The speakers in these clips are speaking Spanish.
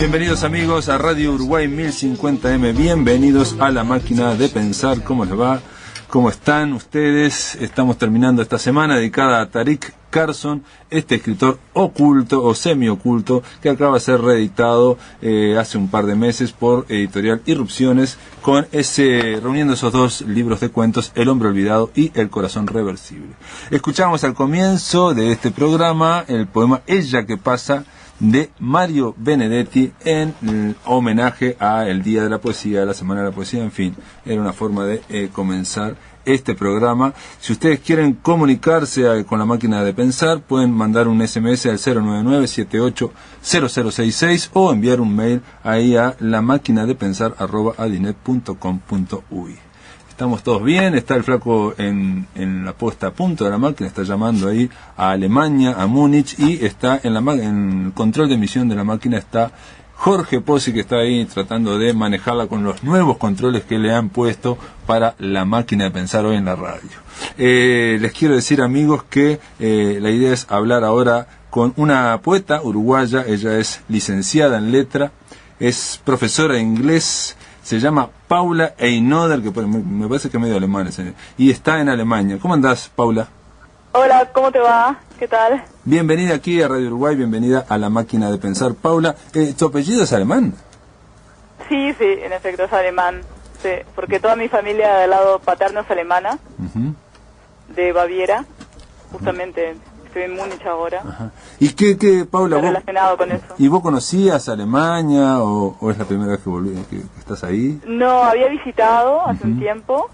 Bienvenidos amigos a Radio Uruguay 1050M, bienvenidos a La Máquina de Pensar. ¿Cómo les va? ¿Cómo están ustedes? Estamos terminando esta semana dedicada a Tariq Carson, este escritor oculto o semi-oculto que acaba de ser reeditado hace un par de meses por Editorial Irrupciones, reuniendo esos dos libros de cuentos, El hombre olvidado y El corazón reversible. Escuchamos al comienzo de este programa el poema Ella que pasa, de Mario Benedetti, en homenaje a el Día de la Poesía, la Semana de la Poesía, en fin, era una forma de comenzar este programa. Si ustedes quieren comunicarse con La Máquina de Pensar, pueden mandar un SMS al 099-780066 o enviar un mail ahí a lamaquinadepensar@adinet.com.uy. Estamos todos bien, está el flaco en la puesta a punto de la máquina, está llamando ahí a Alemania, a Múnich, y está en el control de emisión de la máquina está Jorge Pozzi, que está ahí tratando de manejarla con los nuevos controles que le han puesto para La Máquina de Pensar hoy en la radio. Les quiero decir, amigos, que la idea es hablar ahora con una poeta uruguaya. Ella es licenciada en letra, es profesora de inglés, se llama Paula Einoder, que me parece que es medio alemán, y está en Alemania. ¿Cómo andás, Paula? Hola, ¿cómo te va? ¿Qué tal? Bienvenida aquí a Radio Uruguay, bienvenida a La Máquina de Pensar. Paula, ¿tu apellido es alemán? Sí, en efecto es alemán, sí, porque toda mi familia del lado paterno es alemana, de Baviera, justamente. Estoy en Múnich ahora. Ajá. ¿Y qué Paula, relacionado con eso? ¿Y vos conocías Alemania o es la primera vez que estás ahí? No, había visitado hace un tiempo,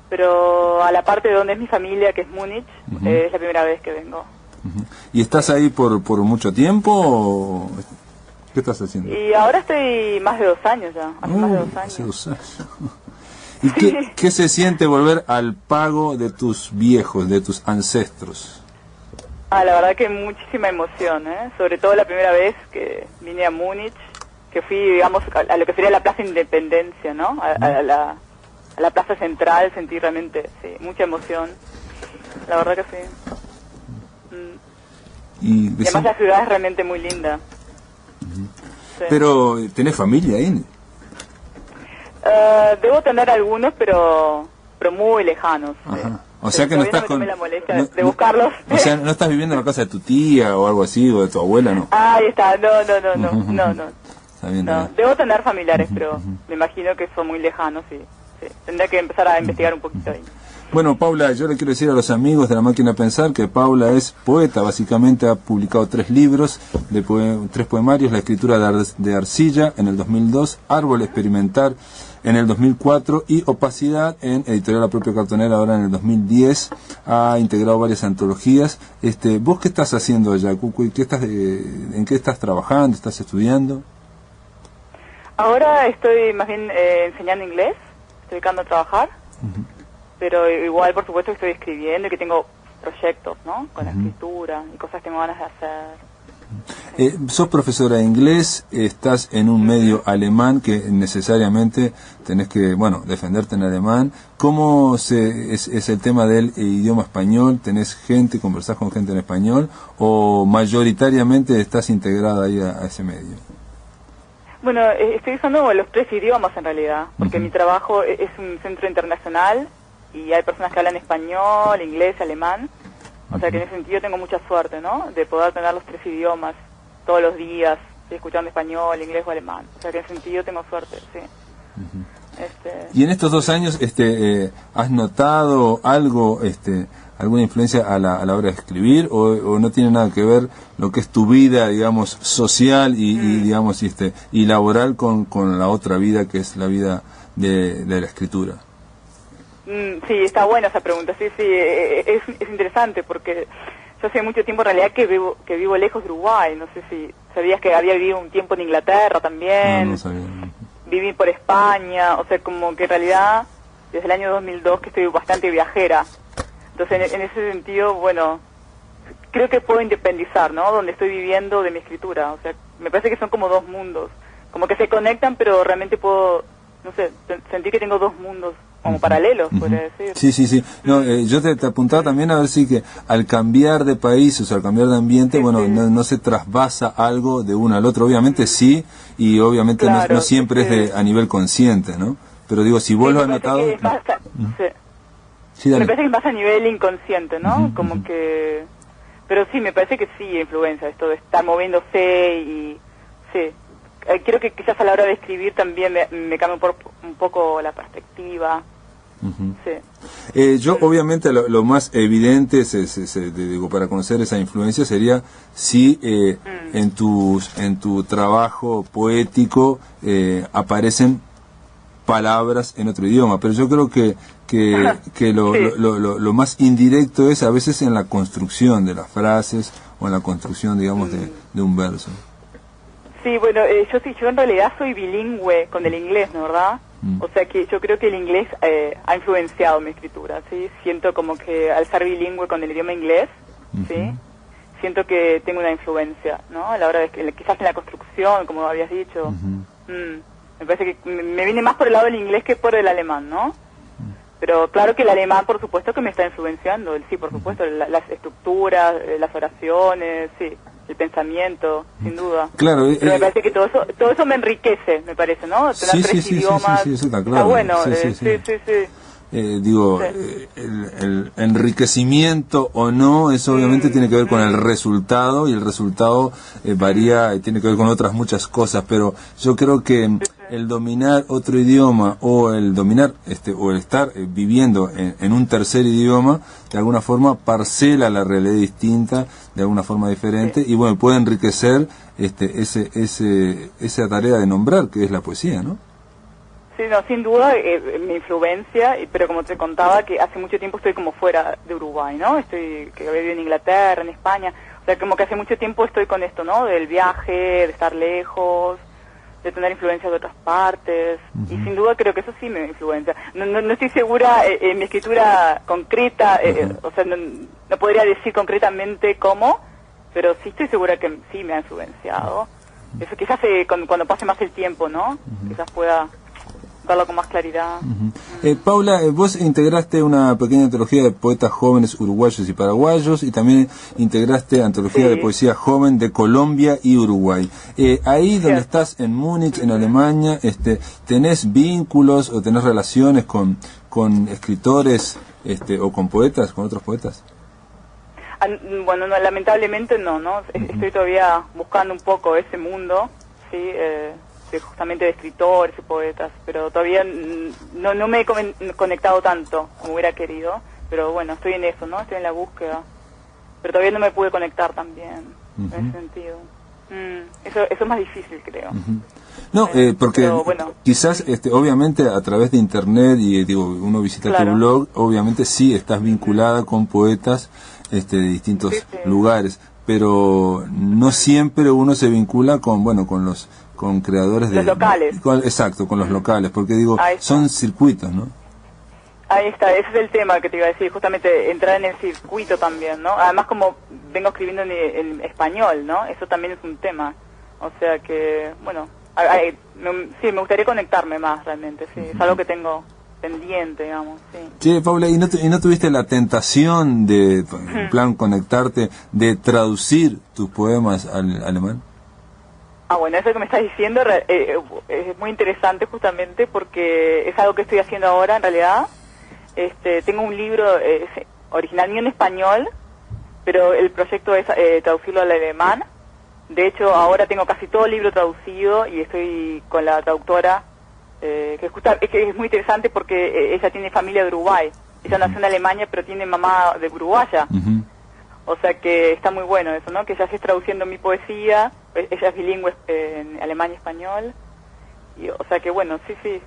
pero a la parte de donde es mi familia, que es Múnich, es la primera vez que vengo. ¿Y estás ahí por mucho tiempo o qué estás haciendo? Y ahora estoy más de 2 años ya, hace más de 2 años. Hace 2 años. ¿Y qué se siente volver al pago de tus viejos, de tus ancestros? La verdad que muchísima emoción, sobre todo la primera vez que vine a Múnich, que fui, digamos, a lo que sería la Plaza Independencia, ¿no? A la Plaza Central, sentí realmente, mucha emoción, la verdad que sí. Y además la ciudad es realmente muy linda. Sí. Pero, ¿tenés familia ahí? Debo tener algunos, pero muy lejanos. Ajá. O sea que no estás con la molestia de buscarlos. O sea, no estás viviendo en la casa de tu tía o algo así, o de tu abuela, ¿no? Ahí está, no. Está bien, no. Debo tener familiares, pero me imagino que son muy lejanos y tendré que empezar a investigar un poquito ahí. Bueno, Paula, yo le quiero decir a los amigos de La Máquina de Pensar que Paula es poeta, básicamente ha publicado 3 libros, 3 poemarios: La escritura de arcilla en el 2002, Árbol experimental en el 2004 y Opacidad en Editorial La Propia Cartonera ahora en el 2010. Ha integrado varias antologías. ¿Vos qué estás haciendo allá? ¿En qué estás trabajando? ¿Estás estudiando? Ahora estoy más bien enseñando inglés, estoy dedicando a trabajar, pero igual por supuesto que estoy escribiendo y que tengo proyectos, ¿no? Con la escritura y cosas que tengo ganas de hacer. Sos profesora de inglés, estás en un medio alemán que necesariamente tenés que, defenderte en alemán. ¿Cómo es el tema del idioma español? ¿Tenés conversás con gente en español o mayoritariamente estás integrada ahí a ese medio? Bueno, estoy usando los 3 idiomas en realidad, porque mi trabajo es un centro internacional y hay personas que hablan español, inglés, alemán. O sea que en ese sentido tengo mucha suerte, ¿no? De poder tener los 3 idiomas todos los días, escuchando español, inglés o alemán. O sea que en ese sentido tengo suerte, sí. ¿Y en estos 2 años has notado algo, alguna influencia a la hora de escribir o no tiene nada que ver lo que es tu vida, digamos, social y digamos, y laboral con la otra vida que es la vida de la escritura? Sí, está buena esa pregunta, sí, es interesante porque yo hace mucho tiempo en realidad que vivo lejos de Uruguay. No sé si sabías que había vivido un tiempo en Inglaterra también. No sabía. Viví por España, o sea, como que en realidad desde el año 2002 que estoy bastante viajera. Entonces en ese sentido, creo que puedo independizar, ¿no? Donde estoy viviendo de mi escritura. O sea, me parece que son como 2 mundos, como que se conectan, pero realmente puedo, no sé, sentir que tengo 2 mundos como paralelos, podría decir. Sí, sí, sí. No, yo te apuntaba también a ver si que al cambiar de país, o sea, al cambiar de ambiente, Sí, bueno, sí. no se trasvasa algo de uno al otro. Obviamente sí, y obviamente Claro, no siempre sí. es a nivel consciente, ¿no? Pero digo, si vos Sí, lo has me parece notado... que es más sí. Sí, Me dale. parece que es más a nivel inconsciente, ¿no? Ujú, Como ujú. que... Pero sí, me parece que sí influencia esto de estar moviéndose y... Sí. Creo que quizás a la hora de escribir también me cambia un poco la perspectiva. Ujú. Sí. Yo obviamente lo más evidente digo, para conocer esa influencia sería si en tu trabajo poético aparecen palabras en otro idioma, pero yo creo que Sí. lo más indirecto es a veces en la construcción de las frases o en la construcción, digamos, de un verso. Sí, bueno, yo en realidad soy bilingüe con el inglés, ¿no, verdad? O sea que yo creo que el inglés ha influenciado mi escritura, ¿sí? Siento como que al ser bilingüe con el idioma inglés, ¿sí? Siento que tengo una influencia, ¿no? A la hora de que quizás en la construcción, como habías dicho. Me parece que me viene más por el lado del inglés que por el alemán, ¿no? Pero claro que el alemán, por supuesto, que me está influenciando. Sí, por supuesto, las estructuras, las oraciones, sí, el pensamiento, sin duda. Claro, Pero me parece que todo eso me enriquece, me parece, ¿no? Tener tres idiomas. Sí, eso está claro. Está bueno, Sí. sí. Digo, Sí. el enriquecimiento o no, eso obviamente tiene que ver con el resultado, y el resultado varía y tiene que ver con otras muchas cosas, pero yo creo que el dominar otro idioma o el dominar o el estar viviendo en un tercer idioma, de alguna forma parcela la realidad distinta, de alguna forma diferente, y bueno, puede enriquecer esa tarea de nombrar, que es la poesía, ¿no? Sí, no, sin duda mi influencia, pero como te contaba, que hace mucho tiempo estoy como fuera de Uruguay, ¿no? Que vivo en Inglaterra, en España, o sea, como que hace mucho tiempo estoy con esto, ¿no? Del viaje, de estar lejos, de tener influencia de otras partes, y sin duda creo que eso sí me influencia. No estoy segura en mi escritura concreta, o sea, no podría decir concretamente cómo, pero sí estoy segura que sí me ha influenciado. Eso quizás cuando pase más el tiempo, ¿no? Quizás pueda verlo con más claridad. Paula, vos integraste una pequeña antología de poetas jóvenes uruguayos y paraguayos, y también integraste antología de poesía joven de Colombia y Uruguay. Ahí donde estás, en Múnich, en Alemania, ¿tenés vínculos o tenés relaciones con escritores o con poetas, con otros poetas? Bueno, no, lamentablemente no. Estoy todavía buscando un poco ese mundo, sí, justamente de escritores y poetas, pero todavía no me he conectado tanto como hubiera querido, pero bueno, estoy en eso, ¿no? Estoy en la búsqueda, pero todavía no me pude conectar también, en ese sentido. Eso es más difícil, creo. No, porque pero, bueno, quizás, obviamente, a través de internet, y digo, uno visita tu blog, obviamente sí estás vinculada con poetas de distintos lugares, pero no siempre uno se vincula con creadores los locales. Exacto, con los locales, porque digo, son circuitos, ¿no? Ahí está, ese es el tema que te iba a decir, justamente entrar en el circuito también, ¿no? Además, como vengo escribiendo en español, ¿no? Eso también es un tema. O sea que, bueno, sí, me gustaría conectarme más realmente, sí. Es algo que tengo pendiente, digamos, sí. Sí, Paula, ¿y no tuviste la tentación de, en plan, conectarte, de traducir tus poemas al alemán? Bueno, eso que me estás diciendo es muy interesante justamente porque es algo que estoy haciendo ahora en realidad. Tengo un libro original mío en español, pero el proyecto es traducirlo al alemán. De hecho, ahora tengo casi todo el libro traducido y estoy con la traductora, que es muy interesante porque ella tiene familia de Uruguay. Ella nació en Alemania, pero tiene mamá de uruguaya. O sea que está muy bueno eso, ¿no? Que ella esté traduciendo mi poesía, ella es bilingüe en alemán y español. O sea que bueno, sí,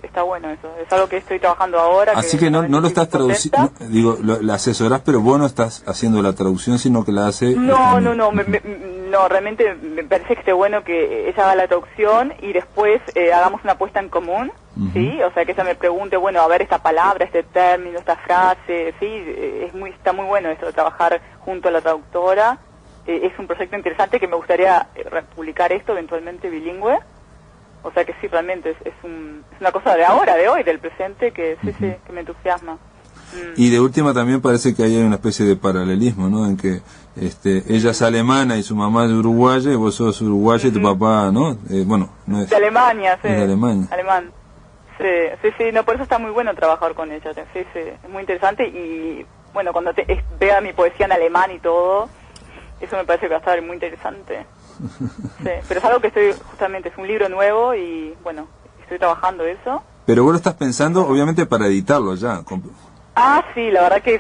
está bueno eso. Es algo que estoy trabajando ahora. Así que no lo estás traduciendo, digo, la asesorás, pero vos no estás haciendo la traducción, sino que la hace... No, realmente me parece que esté bueno que ella haga la traducción y después hagamos una puesta en común, ¿sí? O sea, que ella me pregunte, bueno, a ver esta palabra, este término, esta frase, ¿sí? Está muy bueno esto de trabajar junto a la traductora. Es un proyecto interesante que me gustaría publicar esto eventualmente bilingüe. O sea que sí, realmente es una cosa de ahora, de hoy, del presente, que sí, que me entusiasma. Y de última también parece que hay una especie de paralelismo, ¿no? En que ella es alemana y su mamá es uruguaya, y vos sos uruguaya y tu papá, ¿no? Bueno, no es... De Alemania, sí. Es de Alemania. Alemán. Sí, no, por eso está muy bueno trabajar con ella, sí, es muy interesante y, bueno, cuando vea mi poesía en alemán y todo, eso me parece que va a estar muy interesante. Sí, pero es algo que justamente, es un libro nuevo y, bueno, estoy trabajando eso. Pero vos lo estás pensando, obviamente, para editarlo ya. Ah, sí, la verdad que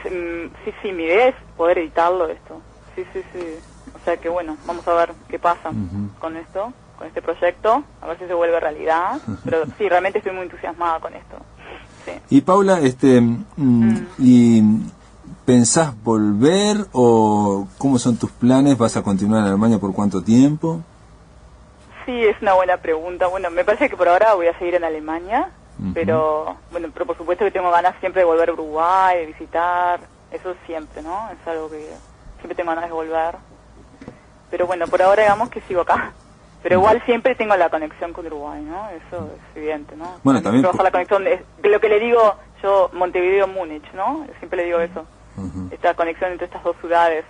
sí, mi idea es poder editarlo esto. Sí. O sea que, bueno, vamos a ver qué pasa con esto, con este proyecto, a ver si se vuelve realidad. Pero sí, realmente estoy muy entusiasmada con esto. Sí. Y Paula, ¿y pensás volver o cómo son tus planes? ¿Vas a continuar en Alemania por cuánto tiempo? Sí, es una buena pregunta. Bueno, me parece que por ahora voy a seguir en Alemania, pero por supuesto que tengo ganas siempre de volver a Uruguay, de visitar, eso siempre, ¿no? Es algo que siempre tengo ganas de volver. Pero bueno, por ahora digamos que sigo acá. Pero igual siempre tengo la conexión con Uruguay, ¿no? Eso es evidente, ¿no? Bueno, también... Trabajar la conexión de lo que le digo yo, Montevideo-Múnich, ¿no? Siempre le digo eso. Esta conexión entre estas dos ciudades.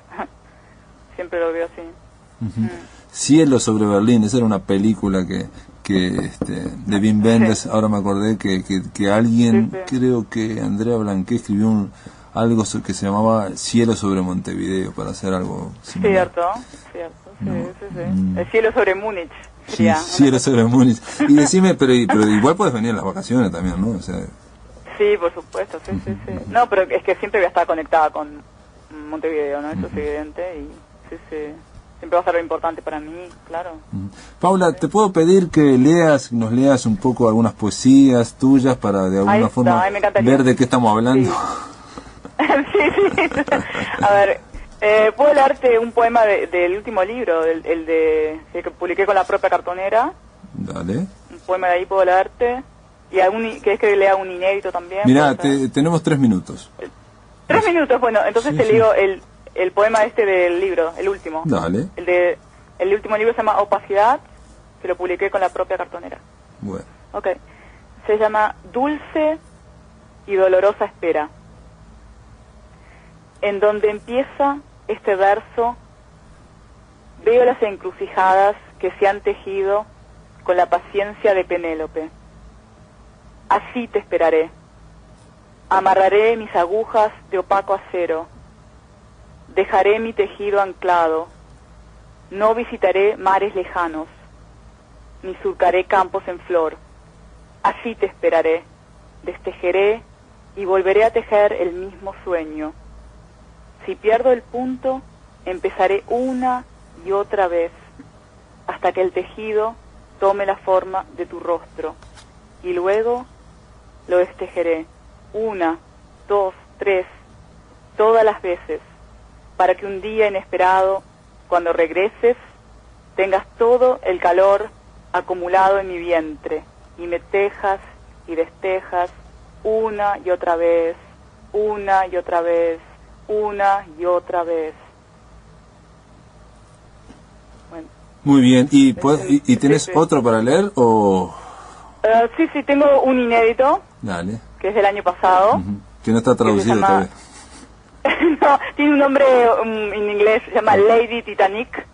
Siempre lo veo así. Cielo sobre Berlín, esa era una película que de Wim Wenders, ahora me acordé que alguien, creo que Andrea Blanqué escribió algo que se llamaba Cielo sobre Montevideo, para hacer algo similar. Cierto, sí. El cielo sobre Múnich. Sí, cielo sobre Múnich. Y decime, pero igual puedes venir en las vacaciones también, ¿no? O sea, sí, por supuesto, sí. No, pero es que siempre voy a estar conectada con Montevideo, ¿no? Eso es evidente y sí. Siempre va a ser lo importante para mí, claro. Paula, ¿te puedo pedir que nos leas un poco algunas poesías tuyas para de alguna forma ver de qué estamos hablando? Sí. A ver, puedo leerte un poema del último libro, el que publiqué con la propia cartonera. Dale. Un poema de ahí puedo leerte. Y ¿querés que lea un inédito también? Mirá, tenemos 3 minutos. 3 minutos, bueno, entonces te leo el poema del libro, el último. Dale. El último libro se llama Opacidad, que lo publiqué con la propia cartonera. Bueno. Ok. Se llama Dulce y dolorosa espera. En donde empieza este verso, veo las encrucijadas que se han tejido con la paciencia de Penélope. Así te esperaré. Amarraré mis agujas de opaco acero. Dejaré mi tejido anclado. No visitaré mares lejanos, ni surcaré campos en flor. Así te esperaré. Destejeré y volveré a tejer el mismo sueño. Si pierdo el punto, empezaré una y otra vez, hasta que el tejido tome la forma de tu rostro. Y luego lo destejeré 1, 2, 3, todas las veces, para que un día inesperado, cuando regreses, tengas todo el calor acumulado en mi vientre y me tejas y destejas una y otra vez, una y otra vez, una y otra vez. Bueno. Muy bien. ¿Y tenés otro para leer o...? Sí, tengo un inédito. Dale. Que es del año pasado. Que no está traducido todavía. No, tiene un nombre en inglés, se llama Lady Titanic.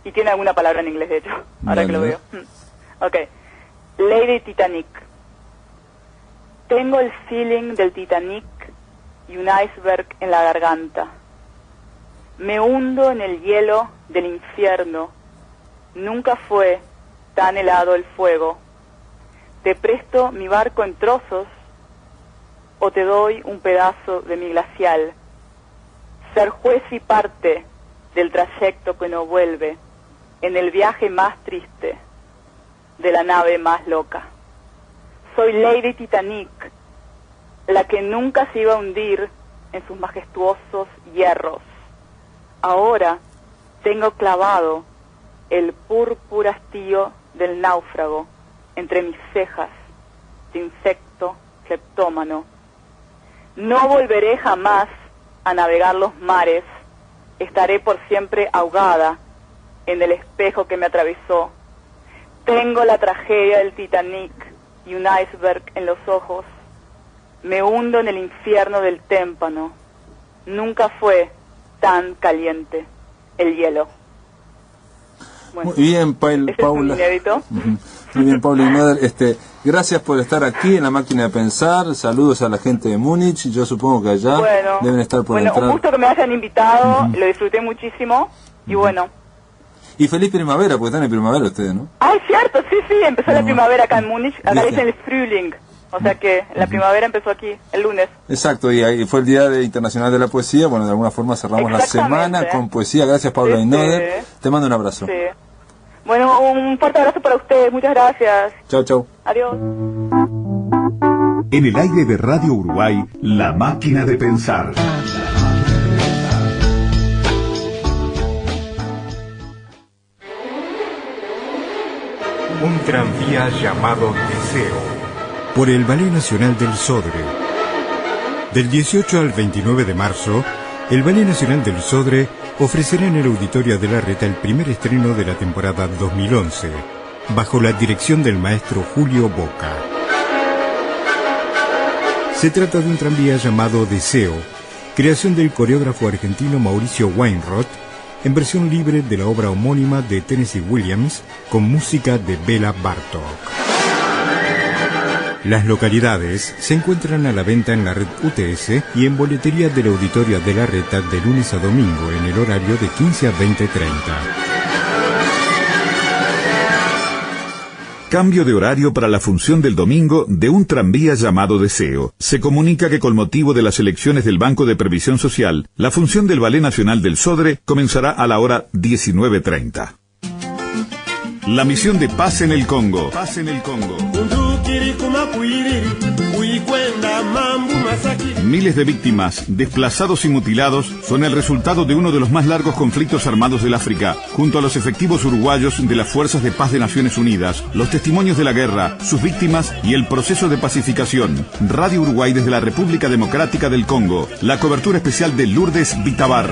Y tiene alguna palabra en inglés, de hecho, ahora que lo veo. Ok. Lady Titanic. Tengo el feeling del Titanic y un iceberg en la garganta. Me hundo en el hielo del infierno. Nunca fue tan helado el fuego. Te presto mi barco en trozos o te doy un pedazo de mi glacial. Ser juez y parte del trayecto que no vuelve, en el viaje más triste de la nave más loca. Soy Lady Titanic, la que nunca se iba a hundir en sus majestuosos hierros. Ahora tengo clavado el púrpura hastío del náufrago entre mis cejas de insecto cleptómano. No volveré jamás a navegar los mares, estaré por siempre ahogada en el espejo que me atravesó. Tengo la tragedia del Titanic y un iceberg en los ojos. Me hundo en el infierno del témpano. Nunca fue tan caliente el hielo. Bueno, muy bien, Paula. Es un inédito. Muy bien, Paula Inoder. Gracias por estar aquí en la máquina de pensar. Saludos a la gente de Múnich. Yo supongo que allá deben estar por entrar. Un gusto que me hayan invitado. Lo disfruté muchísimo. Y bueno. Y feliz primavera, porque están en primavera ustedes, ¿no? Ah, es cierto, sí, empezó la primavera acá en Múnich. Acá dicen el Frühling. O sea que la primavera empezó aquí, el lunes. Exacto, y ahí fue el Día Internacional de la Poesía. Bueno, de alguna forma cerramos la semana con poesía. Gracias, Paula Inoder. Te mando un abrazo. Sí. Bueno, un fuerte abrazo para ustedes. Muchas gracias. Chao, chao. Adiós. En el aire de Radio Uruguay, La Máquina de Pensar. Un tranvía llamado Deseo. Por el Ballet Nacional del Sodre. Del 18 al 29 de marzo, el Ballet Nacional del Sodre ofrecerá en el Auditorio de Larreta el primer estreno de la temporada 2011, bajo la dirección del maestro Julio Boca. Se trata de un tranvía llamado Deseo, creación del coreógrafo argentino Mauricio Weinroth, en versión libre de la obra homónima de Tennessee Williams, con música de Bela Bartók. Las localidades se encuentran a la venta en la red UTS y en boletería del Auditorio de Larreta de lunes a domingo en el horario de 15 a 20:30. Cambio de horario para la función del domingo de un tranvía llamado Deseo. Se comunica que con motivo de las elecciones del Banco de Previsión Social, la función del Ballet Nacional del Sodre comenzará a la hora 19:30. La misión de paz en el Congo. Paz en el Congo. Miles de víctimas, desplazados y mutilados son el resultado de uno de los más largos conflictos armados del África. Junto a los efectivos uruguayos de las Fuerzas de Paz de Naciones Unidas, los testimonios de la guerra, sus víctimas y el proceso de pacificación. Radio Uruguay desde la República Democrática del Congo. La cobertura especial de Lourdes Vitabar.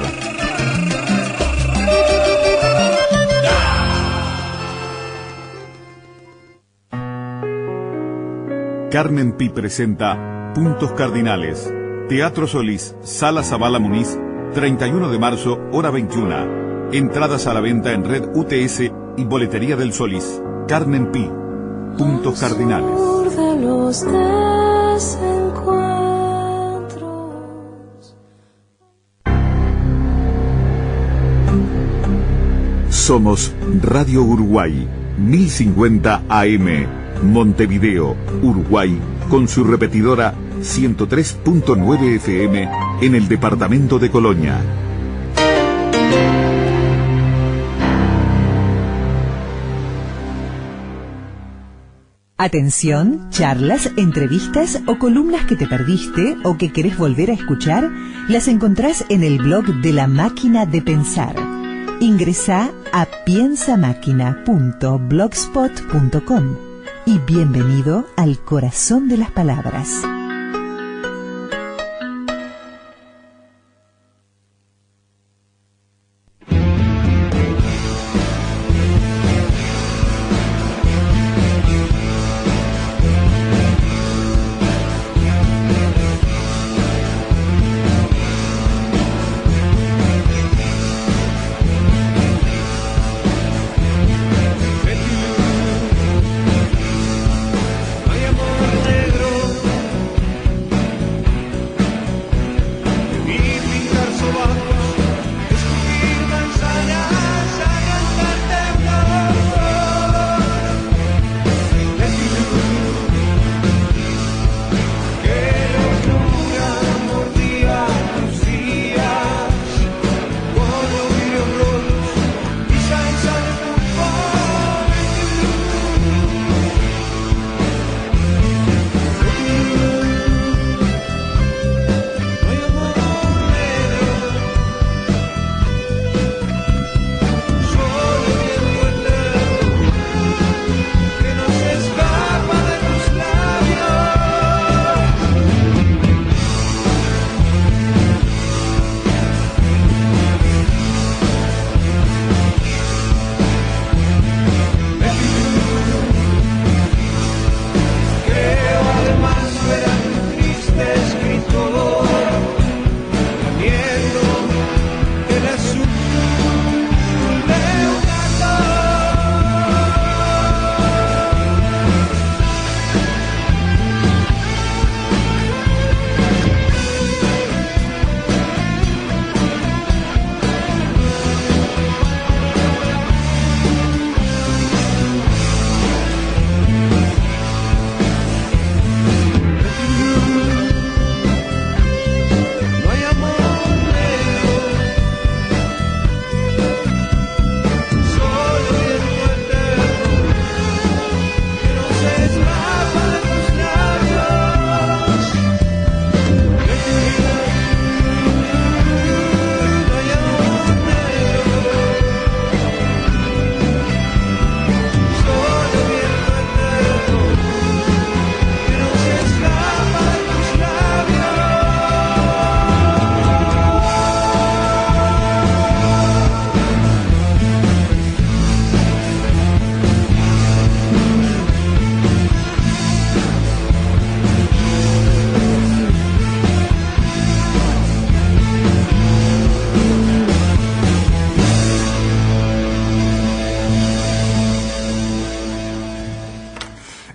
Carmen Pi presenta Puntos Cardinales. Teatro Solís, Sala Zabala Muniz, 31 de marzo, hora 21. Entradas a la venta en red UTS y boletería del Solís. Carmen Pi, Puntos Cardinales. Somos Radio Uruguay, 1050 AM. Montevideo, Uruguay, con su repetidora 103.9 FM en el departamento de Colonia. Atención, charlas, entrevistas o columnas que te perdiste o que querés volver a escuchar, las encontrás en el blog de La Máquina de Pensar. Ingresá a piensamáquina.blogspot.com. Y bienvenido al corazón de las palabras.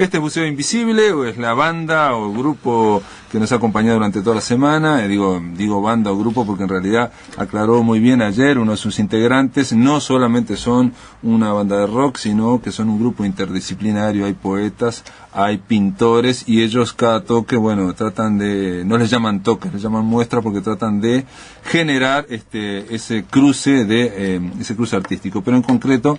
Este es Buceo Invisible, o es la banda o grupo que nos ha acompañado durante toda la semana. Digo banda o grupo porque en realidad aclaró muy bien ayer uno de sus integrantes. No solamente son una banda de rock, sino que son un grupo interdisciplinario. Hay poetas, hay pintores, y ellos cada toque, bueno, tratan de, no les llaman toques, les llaman muestras, porque tratan de generar ese cruce artístico. Pero en concreto,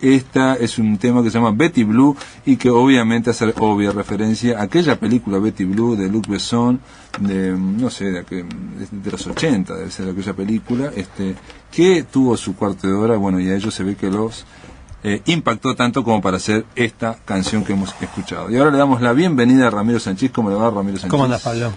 esta es un tema que se llama Betty Blue, y que obviamente hace obvia referencia a aquella película Betty Blue de Luc Besson, de los 80, debe ser aquella película, que tuvo su cuarto de hora, bueno, y a ellos se ve que los impactó tanto como para hacer esta canción que hemos escuchado. Y ahora le damos la bienvenida a Ramiro Sanchís. ¿Cómo le va, Ramiro Sanchís? ¿Cómo andas, Pablo?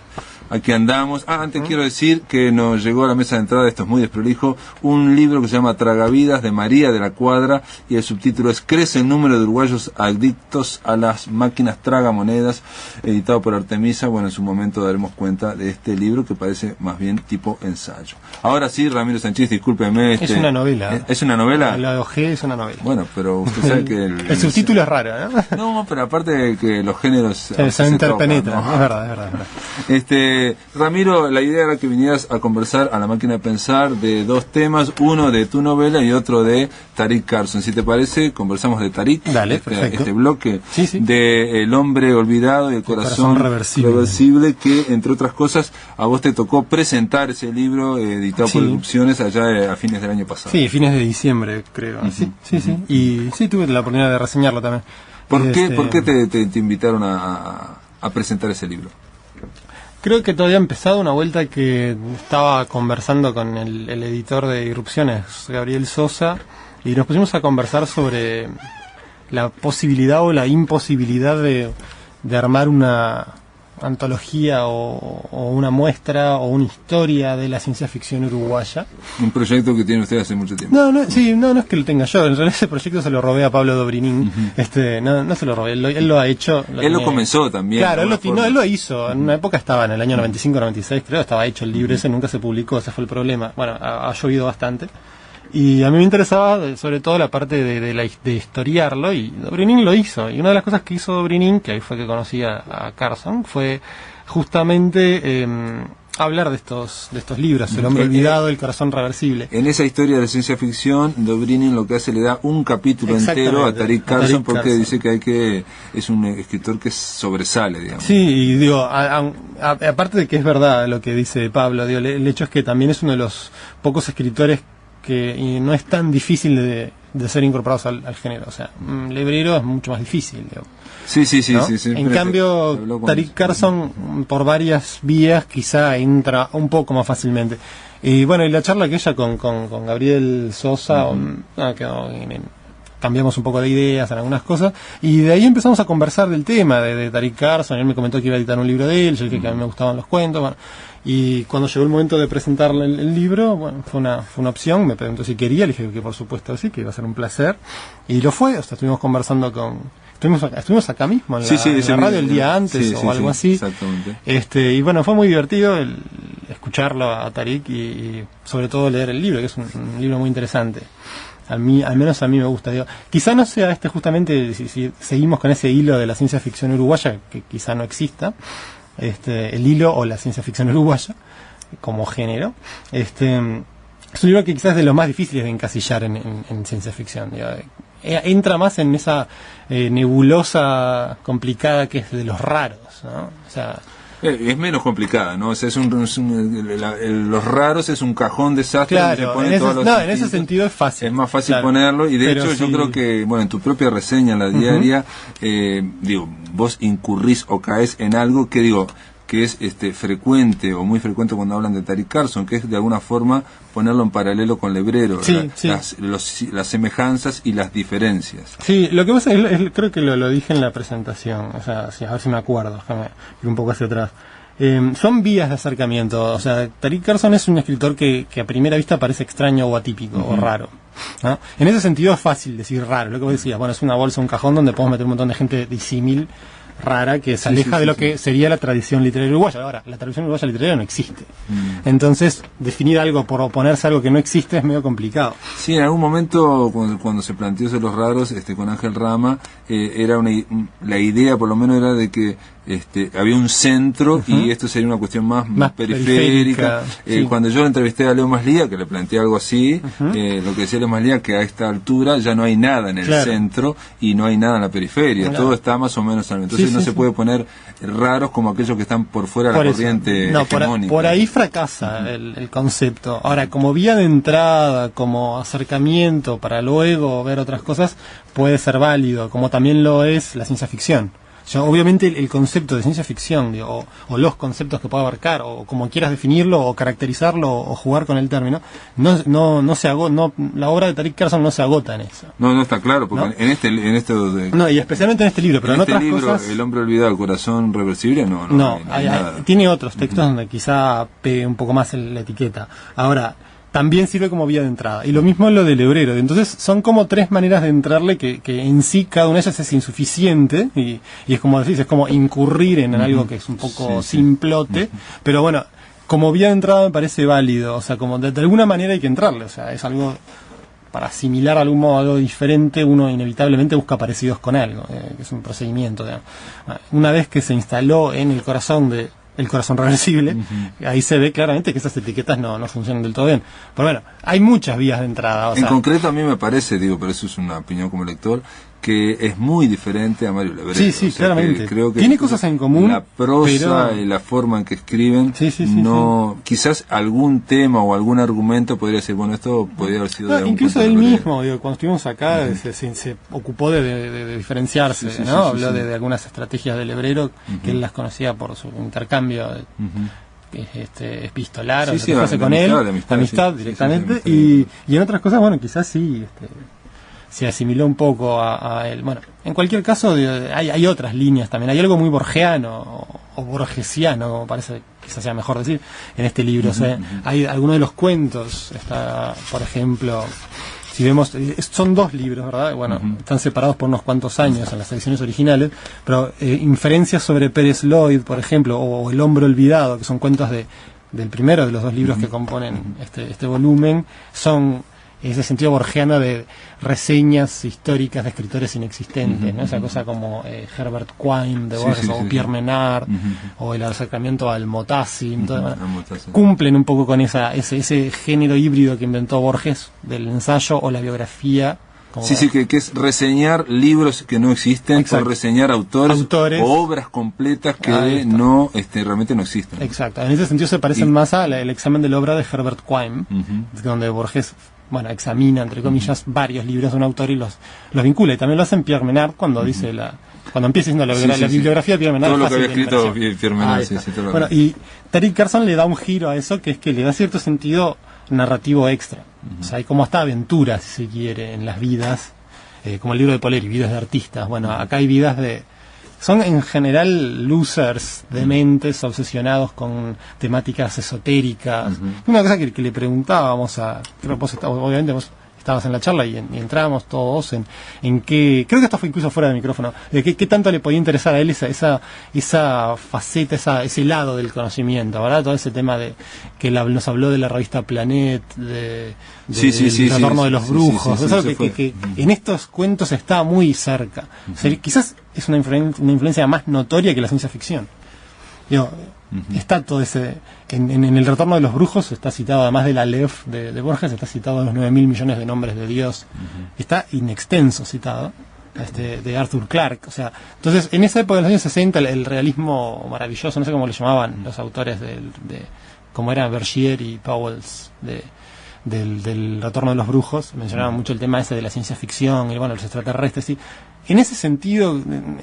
Aquí andamos. Antes quiero decir que nos llegó a la mesa de entrada, esto es muy desprolijo, un libro que se llama Tragavidas, de María de la Cuadra, y el subtítulo es Crece el número de uruguayos adictos a las máquinas tragamonedas, editado por Artemisa. Bueno, en su momento daremos cuenta de este libro, que parece más bien tipo ensayo. Ahora sí, Ramiro Sanchís, discúlpeme. Es una novela. ¿Es una novela? La OG es una novela. Bueno, pero usted sabe que el subtítulo es raro, ¿no? No, pero aparte de que los géneros se interpenetran, ¿no? Es verdad. Ramiro, la idea era que vinieras a conversar a la máquina de pensar de dos temas, uno de tu novela y otro de Tariq Carson. Si te parece, conversamos de Tariq. Dale, este bloque sí. de El hombre olvidado y el corazón reversible, que entre otras cosas a vos te tocó presentar ese libro editado por Erupciones allá a fines del año pasado. Sí, fines de diciembre, creo. Sí. Y sí, tuve la oportunidad de reseñarlo también. ¿Por qué te invitaron a presentar ese libro? Creo que todavía empezado una vuelta que estaba conversando con el editor de Irrupciones, Gabriel Sosa, y nos pusimos a conversar sobre la posibilidad o la imposibilidad de armar una antología o una muestra o una historia de la ciencia ficción uruguaya. Un proyecto que tiene usted hace mucho tiempo. No es que lo tenga yo. En realidad ese proyecto se lo robé a Pablo Dobrinín. No se lo robé, él lo ha hecho. Lo comenzó también. Claro, él lo hizo. En una época estaba en el año 95-96, creo, estaba hecho el libro ese, nunca se publicó, ese fue el problema. Bueno, ha llovido bastante. Y a mí me interesaba sobre todo la parte de historiarlo, y Dobrinín lo hizo. Y una de las cosas que hizo Dobrinín, que ahí fue que conocí a Carson, fue justamente hablar de estos libros, El hombre olvidado, El corazón reversible. En esa historia de ciencia ficción, Dobrinín lo que hace, le da un capítulo entero a Tariq Carson, porque dice que es un escritor que sobresale, digamos. Sí, y digo, aparte de que es verdad lo que dice Pablo, digo, el hecho es que también es uno de los pocos escritores que no es tan difícil de ser incorporados al género. O sea, Lebrero es mucho más difícil, digo. Sí. En cambio, Tariq Carson, por varias vías, quizá entra un poco más fácilmente. Y bueno, y la charla aquella con Gabriel Sosa, cambiamos un poco de ideas en algunas cosas, y de ahí empezamos a conversar del tema de Tariq Carson. Él me comentó que iba a editar un libro de él, yo dije que a mí me gustaban los cuentos, bueno. Y cuando llegó el momento de presentarle el libro, bueno, fue una opción, me preguntó si quería, le dije que por supuesto sí, que iba a ser un placer, y lo fue. O sea, estuvimos conversando estuvimos acá mismo en la radio el día antes o algo así. Exactamente. Y bueno, fue muy divertido escucharlo a Tariq y sobre todo leer el libro, que es un libro muy interesante. Al menos a mí me gusta. Digo, quizá no sea justamente, si seguimos con ese hilo de la ciencia ficción uruguaya, que quizá no exista, el hilo o la ciencia ficción uruguaya como género, es un libro que quizás es de los más difíciles de encasillar en ciencia ficción. Digo, entra más en esa nebulosa complicada que es de los raros, ¿no? O sea, es menos complicada, ¿no? O sea, los raros es un cajón desastre. Claro, donde se ponen en ese sentido es fácil. Es más fácil ponerlo, y de hecho yo creo que, bueno, en tu propia reseña, en la diaria, vos incurrís o caes en algo que es frecuente o muy frecuente cuando hablan de Tariq Carson, que es de alguna forma ponerlo en paralelo con Lebrero, las semejanzas y las diferencias. Sí, lo que pasa es, creo que lo dije en la presentación, o sea, a ver si me acuerdo, déjame ir un poco hacia atrás. Son vías de acercamiento. O sea, Tariq Carson es un escritor que a primera vista parece extraño o atípico o raro, ¿no? En ese sentido es fácil decir raro, lo que vos decías, bueno, es una bolsa, un cajón donde podemos meter un montón de gente disímil rara que se aleja de lo que sería la tradición literaria uruguaya. Ahora, la tradición uruguaya literaria no existe. Entonces, definir algo por oponerse a algo que no existe es medio complicado. Sí, en algún momento, cuando se planteó eso de los raros, con Ángel Rama, era la idea, por lo menos, era de que había un centro y esto sería una cuestión más periférica. Sí. Cuando yo entrevisté a Leo Maslía, que le planteé algo así, lo que decía Leo Maslía, que a esta altura ya no hay nada en el centro y no hay nada en la periferia, todo está más o menos al medio. Entonces no se puede poner raros como aquellos que están por fuera de la corriente hegemónica. Por ahí fracasa el concepto. Ahora, como vía de entrada, como acercamiento para luego ver otras cosas, puede ser válido, como también lo es la ciencia ficción. Obviamente el concepto de ciencia ficción, o los conceptos que puede abarcar, o como quieras definirlo, o caracterizarlo, o jugar con el término, no se agota, la obra de Tariq Carson no se agota en eso. No está claro, porque ¿no? Y especialmente en este libro, pero en otras libro, cosas... El hombre olvidado, el corazón reversible, no tiene otros textos donde quizá pegue un poco más la etiqueta. Ahora, también sirve como vía de entrada. Y lo mismo lo del hebrero. Entonces son como tres maneras de entrarle que en sí cada una de ellas es insuficiente y es como decís, es como incurrir en algo que es un poco simplote, pero bueno, como vía de entrada me parece válido, o sea, como de alguna manera hay que entrarle, o sea, es algo para asimilar algún modo algo diferente, uno inevitablemente busca parecidos con algo, que es un procedimiento, digamos. Una vez que se instaló en el corazón el corazón reversible, ahí se ve claramente que esas etiquetas no funcionan del todo bien. Pero bueno, hay muchas vías de entrada. En concreto a mí me parece, pero eso es una opinión como lector, que es muy diferente a Mario Lebrero. Sí, claramente. Creo que tiene cosas en común. La prosa y la forma en que escriben, quizás algún tema o algún argumento podría ser, bueno, esto podría haber sido... incluso él mismo, cuando estuvimos acá, se ocupó de diferenciarse, habló de algunas estrategias de Lebrero, que él las conocía por su intercambio epistolar, o lo que fuese con él, amistad directamente, y en otras cosas, bueno, quizás sí... se asimiló un poco a él. Bueno, en cualquier caso hay otras líneas también. Hay algo muy borgiano o borgesiano, como parece quizás sea mejor decir, en este libro. Hay algunos de los cuentos, está, por ejemplo, si vemos, son dos libros, ¿verdad? Bueno, están separados por unos cuantos años en las ediciones originales, pero inferencias sobre Pérez Lloyd, por ejemplo, o El hombre olvidado, que son cuentos del primero de los dos libros que componen este volumen, son ese sentido borgiano de reseñas históricas de escritores inexistentes, ¿no? Esa cosa como Herbert Quine de Borges, o Pierre Menard, o el acercamiento al Motassin, cumplen un poco con ese género híbrido que inventó Borges del ensayo o la biografía. Que es reseñar libros que no existen, o reseñar autores o obras completas que realmente no existen. Exacto, en ese sentido se parecen más al examen de la obra de Herbert Quine, donde Borges examina, entre comillas, varios libros de un autor y los vincula. Y también lo hace Pierre Menard cuando dice cuando empieza diciendo la bibliografía de Pierre Menard. Todo lo que había escrito Pierre Menard. Bueno, y Tariq Carson le da un giro a eso, que es que le da cierto sentido narrativo extra. O sea, hay como hasta aventuras, si se quiere, en las vidas, como el libro de Poleri, vidas de artistas. Bueno, acá hay vidas son en general losers, dementes, obsesionados con temáticas esotéricas. Una cosa que le preguntábamos obviamente vos estabas en la charla y entrábamos todos en qué, creo que esto fue incluso fuera del micrófono, de qué tanto le podía interesar a él esa faceta, ese lado del conocimiento, ¿verdad? Todo ese tema de que nos habló de la revista Planet, del retorno de los brujos, es algo que en estos cuentos está muy cerca. O sea, quizás es una influencia más notoria que la ciencia ficción. Está todo ese... En el retorno de los brujos está citado, además de la Aleph de Borges, está citado los 9.000 millones de nombres de Dios. Está in extenso citado, de Arthur Clarke. O sea, entonces, en esa época de los años 60, el realismo maravilloso, no sé cómo le llamaban los autores como era Bergier y Pauwels del retorno de los brujos, mencionaban mucho el tema ese de la ciencia ficción y los extraterrestres, ¿sí? En ese sentido,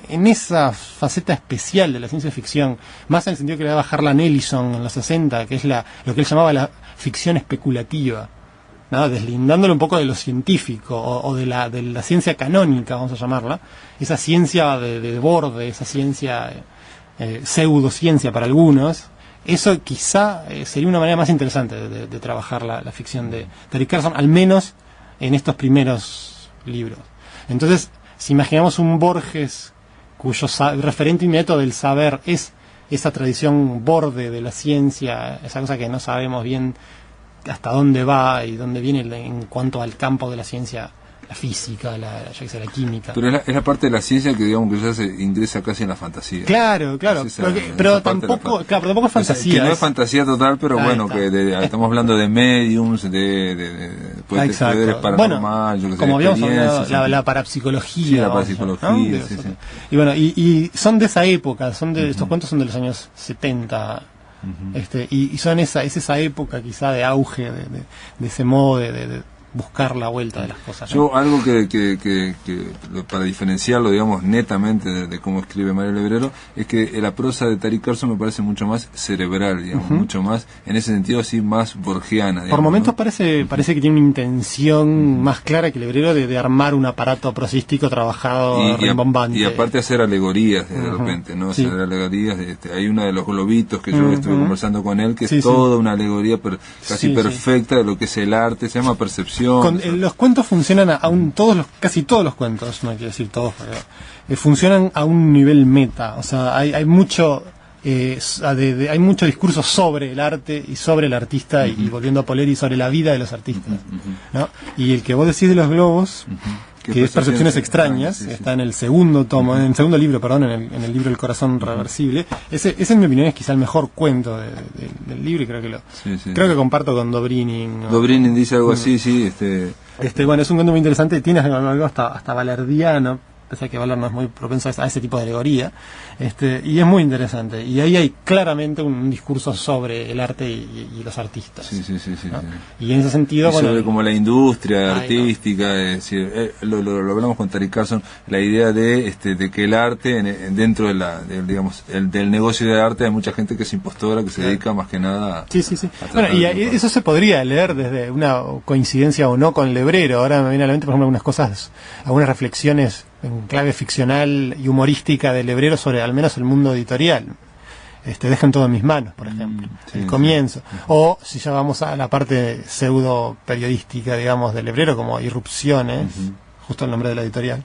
en esa faceta especial de la ciencia ficción, más en el sentido que le daba Harlan Ellison en los 60, que es lo que él llamaba la ficción especulativa, ¿no? Deslindándolo un poco de lo científico o de la ciencia canónica, vamos a llamarla, esa ciencia de borde, esa ciencia pseudociencia para algunos. Eso quizá sería una manera más interesante de trabajar la ficción de Tariq Carson, al menos en estos primeros libros. Entonces, si imaginamos un Borges cuyo referente inmediato del saber es esa tradición borde de la ciencia, esa cosa que no sabemos bien hasta dónde va y dónde viene en cuanto al campo de la ciencia, la física, la química. Pero es la parte de la ciencia que digamos que ya se ingresa casi en la fantasía. Claro, pero tampoco es fantasía. Que no es fantasía total, pero bueno, estamos hablando de mediums, de poderes paranormales, bueno, como habíamos hablado, la parapsicología. Sí, la parapsicología, ¿no? Sí. Y bueno, y son de esa época, estos cuentos son de los años 70. Y son es esa época quizá de auge de ese modo de buscar la vuelta de las cosas, ¿no? Yo algo que para diferenciarlo, digamos, netamente de cómo escribe Mario Lebrero, es que la prosa de Tariq Carson me parece mucho más cerebral, digamos, mucho más, en ese sentido así, más borgiana, digamos, por momentos, ¿no? parece que tiene una intención más clara que Lebrero de armar un aparato prosístico trabajado rimbombante. Y aparte hacer alegorías de repente, ¿no? Sí. Hacer alegorías, hay una de los globitos que yo estuve conversando con él, que es toda una alegoría casi perfecta de lo que es el arte, se llama percepción. Los cuentos funcionan casi todos los cuentos, no quiero decir todos, pero funcionan a un nivel meta, o sea, hay mucho hay mucho discurso sobre el arte y sobre el artista, y volviendo a Poleri, sobre la vida de los artistas, ¿no? Y el que vos decís de los globos, que es Percepciones Extrañas, está en el segundo tomo, en el segundo libro, perdón, en el libro El Corazón Reversible. Ese en mi opinión es quizá el mejor cuento del libro, y creo que comparto con Dobrinin, ¿no? Dobrinin dice algo así, sí. Bueno, es un cuento muy interesante, tiene algo hasta valerdiano, pese a que Valer no es muy propenso a ese tipo de alegoría, y es muy interesante, y ahí hay claramente un discurso sobre el arte y los artistas. Sí. Y en ese sentido, sobre como la industria artística, es decir, lo hablamos con Tariq Carson, la idea de que el arte dentro del negocio de arte hay mucha gente que es impostora, que se dedica más que nada a bueno, y eso se podría leer desde una coincidencia o no con Lebrero. Ahora me viene a la mente, por ejemplo, algunas reflexiones en clave ficcional y humorística de Lebrero sobre al menos el mundo editorial. Dejan todo en mis manos, por ejemplo, el comienzo. O si ya vamos a la parte pseudo periodística, digamos, de Lebrero, como Irrupciones, justo el nombre de la editorial.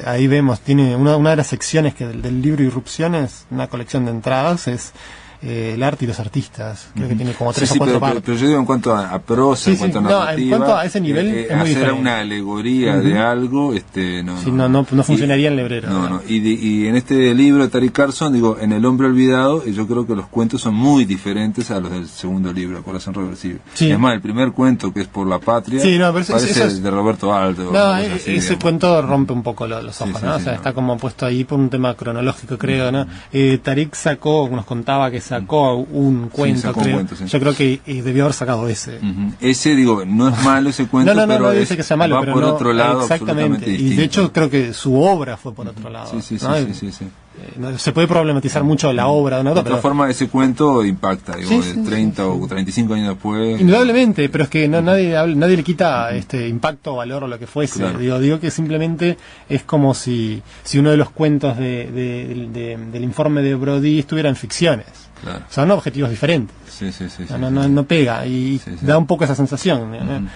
Ahí vemos, tiene una de las secciones del libro Irrupciones, una colección de entradas, es el arte y los artistas. Creo que tiene como 3 o 4 partes. Pero yo digo en cuanto a prosa, en cuanto a narrativa, en cuanto a ese nivel es muy hacer diferente. Una alegoría de algo, no funcionaría en Lebrero. No. Y en este libro de Tariq Carson, en El Hombre Olvidado, yo creo que los cuentos son muy diferentes a los del segundo libro, El Corazón Reversible. Sí. Es más, el primer cuento, que es Por la Patria, parece el de Roberto Alto. Ese cuento rompe un poco los ojos, ¿no? Está como puesto ahí por un tema cronológico, creo, ¿no? Tariq nos contaba que sacó un cuento, creo. Yo creo que debió haber sacado ese. Ese, no es malo ese cuento, pero no dice que sea malo, va pero por otro lado, exactamente. Y de hecho creo que su obra fue por otro lado. Sí. Se puede problematizar mucho la obra de un autor. De otra forma, ese cuento impacta, 30 o 35 años después. Indudablemente, pero es que nadie le quita impacto o valor o lo que fuese. Claro. Digo que simplemente es como si uno de los cuentos del informe de Brody estuviera en ficciones. Claro. Son objetivos diferentes. No pega y da un poco esa sensación.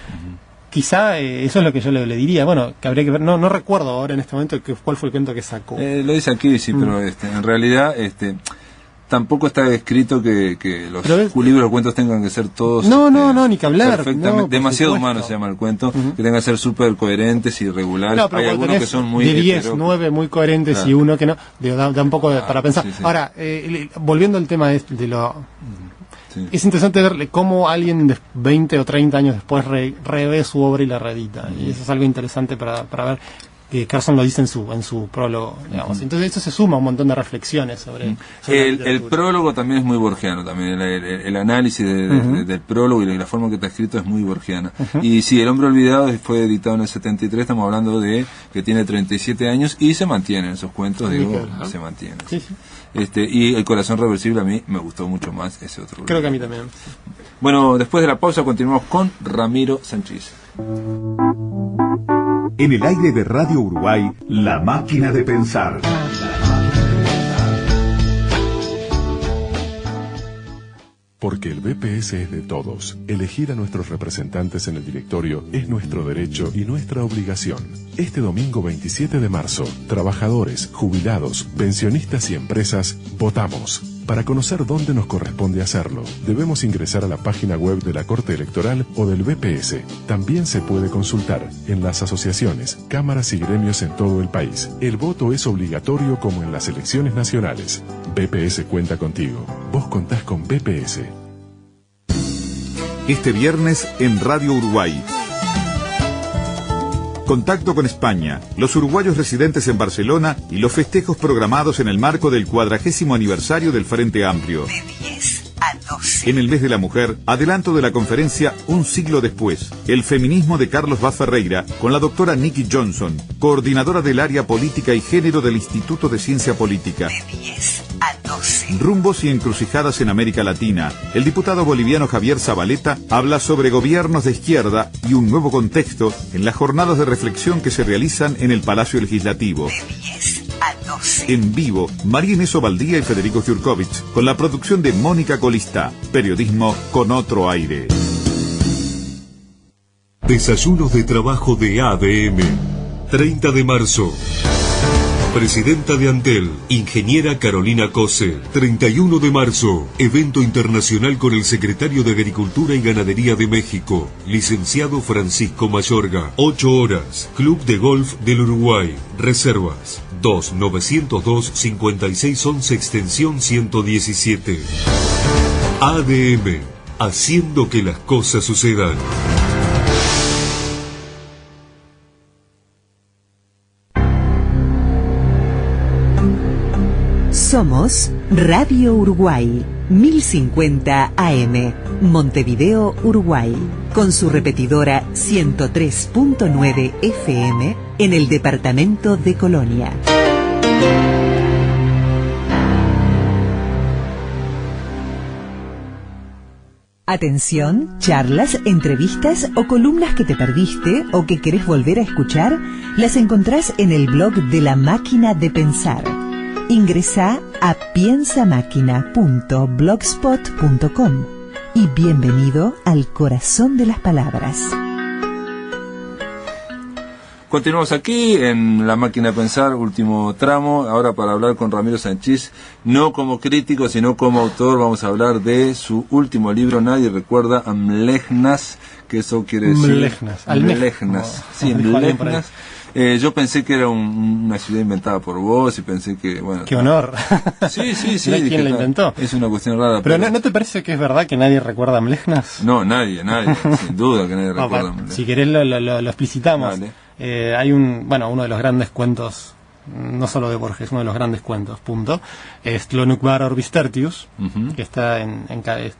Quizá eso es lo que yo le diría. Bueno, que habría que ver. No recuerdo ahora en este momento cuál fue el cuento que sacó. Lo dice aquí, sí, pero en realidad tampoco está escrito que los libros o cuentos tengan que ser todos ni que hablar, perfectamente, demasiado humanos se llama el cuento, que tengan que ser súper coherentes y regulares. Hay algunos que son muy de 10, 9 muy coherentes, y uno que no, da un poco para pensar. Ahora, volviendo al tema de lo es interesante ver cómo alguien 20 o 30 años después revé su obra y la reedita, y eso es algo interesante para ver. Carson lo dice en su prólogo, digamos. Entonces eso se suma a un montón de reflexiones sobre el prólogo también es muy borgiano, también el análisis del prólogo y la forma que está escrito es muy borgiana. Y sí, El Hombre Olvidado fue editado en el 73, estamos hablando de que tiene 37 años y se mantienen esos cuentos, se mantienen. Y El Corazón Reversible a mí me gustó mucho más ese otro libro. Creo que a mí también. Bueno, después de la pausa continuamos con Ramiro Sanchís. En el aire de Radio Uruguay, La Máquina de Pensar. Porque el BPS es de todos. Elegir a nuestros representantes en el directorio es nuestro derecho y nuestra obligación. Este domingo 27 de marzo, trabajadores, jubilados, pensionistas y empresas, votamos. Para conocer dónde nos corresponde hacerlo, debemos ingresar a la página web de la Corte Electoral o del BPS. También se puede consultar en las asociaciones, cámaras y gremios en todo el país. El voto es obligatorio como en las elecciones nacionales. BPS cuenta contigo. Vos contás con BPS. Este viernes en Radio Uruguay. Contacto con España, los uruguayos residentes en Barcelona y los festejos programados en el marco del 40º aniversario del Frente Amplio. De 10 a 12. En el mes de la mujer, adelanto de la conferencia Un siglo después, el feminismo de Carlos Vaz Ferreira, con la doctora Nikki Johnson, coordinadora del área política y género del Instituto de Ciencia Política. De 10 a 12. Rumbos y encrucijadas en América Latina. El diputado boliviano Javier Zabaleta habla sobre gobiernos de izquierda y un nuevo contexto en las jornadas de reflexión que se realizan en el Palacio Legislativo. De 10 a 12. En vivo, María Inés Ovaldía y Federico Jurkovich, con la producción de Mónica Colistá. Periodismo con otro aire. Desayunos de trabajo de ADM. 30 de marzo. Presidenta de Antel, ingeniera Carolina Cose. 31 de marzo, evento internacional con el secretario de Agricultura y Ganadería de México, licenciado Francisco Mayorga. 8 horas, Club de Golf del Uruguay. Reservas 2-902-5611 extensión 117. ADM, haciendo que las cosas sucedan. Somos Radio Uruguay, 1050 AM, Montevideo, Uruguay, con su repetidora 103.9 FM en el departamento de Colonia. Atención, charlas, entrevistas o columnas que te perdiste o que querés volver a escuchar, las encontrás en el blog de La Máquina de Pensar. Ingresá a piensamáquina.blogspot.com y bienvenido al corazón de las palabras. Continuamos aquí en La Máquina de Pensar, último tramo, ahora para hablar con Ramiro Sanchís, no como crítico, sino como autor. Vamos a hablar de su último libro, Nadie recuerda a Mlejnas, que eso quiere decir... Mlejnas. Sí, Mlejnas. Yo pensé que era una ciudad inventada por vos y pensé que, bueno... ¡Qué honor! Sí. ¿Quién la inventó? Es una cuestión rara. Pero ¿no te parece que es verdad que nadie recuerda a Mlejnas? No, nadie, sin duda que nadie recuerda a Mlejnas. Si querés lo explicitamos. Vale. Hay uno de los grandes cuentos, no solo de Borges, uno de los grandes cuentos, es Tlönukvar Orbis Tertius, que está